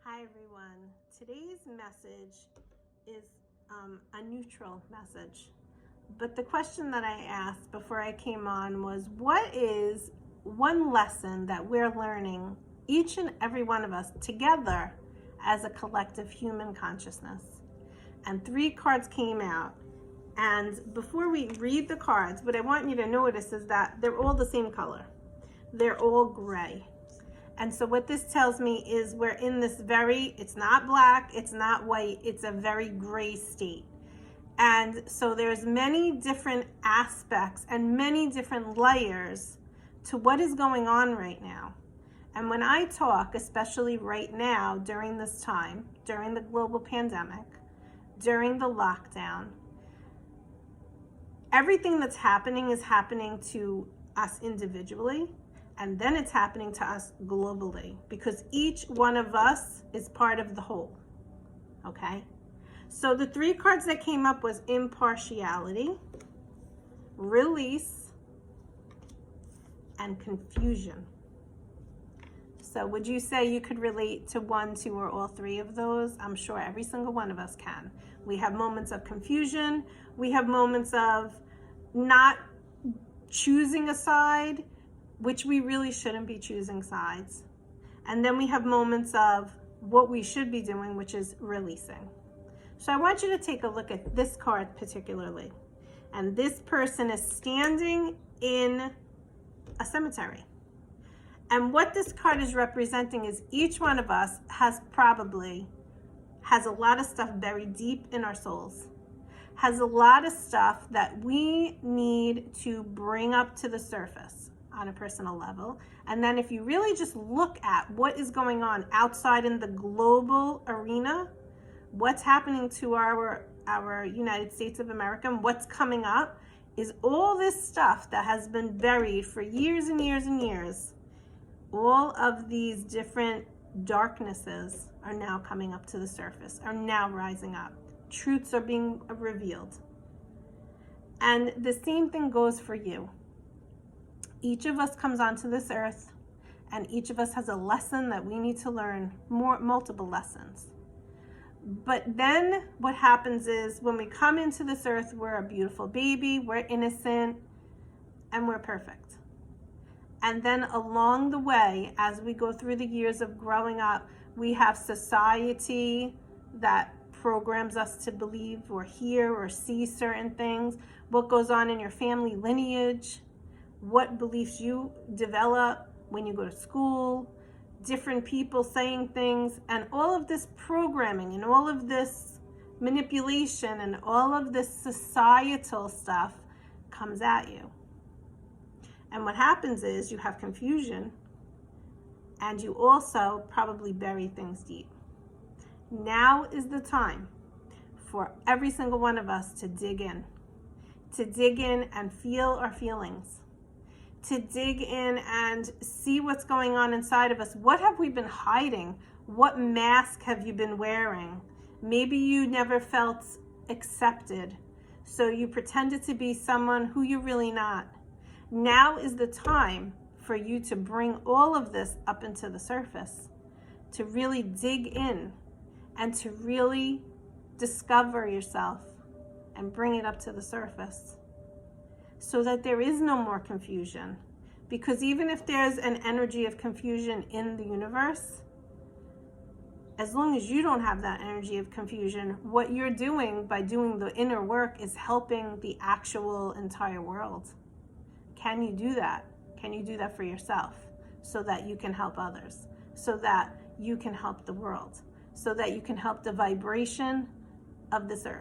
Hi everyone. Today's message is a neutral message. But the question that I asked before I came on was, what is one lesson that we're learning, each and every one of us together as a collective human consciousness? And 3 cards came out. And before we read the cards, what I want you to notice is that they're all the same color. They're all gray. And so what this tells me is we're in this it's not black, it's not white, it's a very gray state. And so there's many different aspects and many different layers to what is going on right now. And when I talk, especially right now, during this time, during the global pandemic, during the lockdown, everything that's happening is happening to us individually. And then it's happening to us globally, because each one of us is part of the whole, okay? So the 3 cards that came up was impartiality, release, and confusion. So would you say you could relate to 1, 2, or all 3 of those? I'm sure every single one of us can. We have moments of confusion. We have moments of not choosing a side, which we really shouldn't be choosing sides. And then we have moments of what we should be doing, which is releasing. So I want you to take a look at this card particularly. And this person is standing in a cemetery. And what this card is representing is each one of us has a lot of stuff buried deep in our souls, has a lot of stuff that we need to bring up to the surface on a personal level. And then if you really just look at what is going on outside in the global arena, what's happening to our United States of America, and what's coming up is all this stuff that has been buried for years and years and years. All of these different darknesses are now coming up to the surface, are now rising up. Truths are being revealed. And the same thing goes for you. Each of us comes onto this earth, and each of us has a lesson that we need to learn, multiple lessons. But then what happens is when we come into this earth, we're a beautiful baby, we're innocent, and we're perfect. And then along the way, as we go through the years of growing up, we have society that programs us to believe or hear or see certain things, what goes on in your family lineage, what beliefs you develop when you go to school, different people saying things, and all of this programming and all of this manipulation and all of this societal stuff comes at you. And what happens is you have confusion, and you also probably bury things deep. Now is the time for every single one of us to dig in and feel our feelings, to dig in and see what's going on inside of us. What have we been hiding? What mask have you been wearing? Maybe you never felt accepted, so you pretended to be someone who you're really not. Now is the time for you to bring all of this up into the surface, to really dig in and to really discover yourself and bring it up to the surface, so that there is no more confusion. Because even if there's an energy of confusion in the universe, as long as you don't have that energy of confusion, what you're doing by doing the inner work is helping the actual entire world. Can you do that? Can you do that for yourself, so that you can help others, so that you can help the world, so that you can help the vibration of this earth?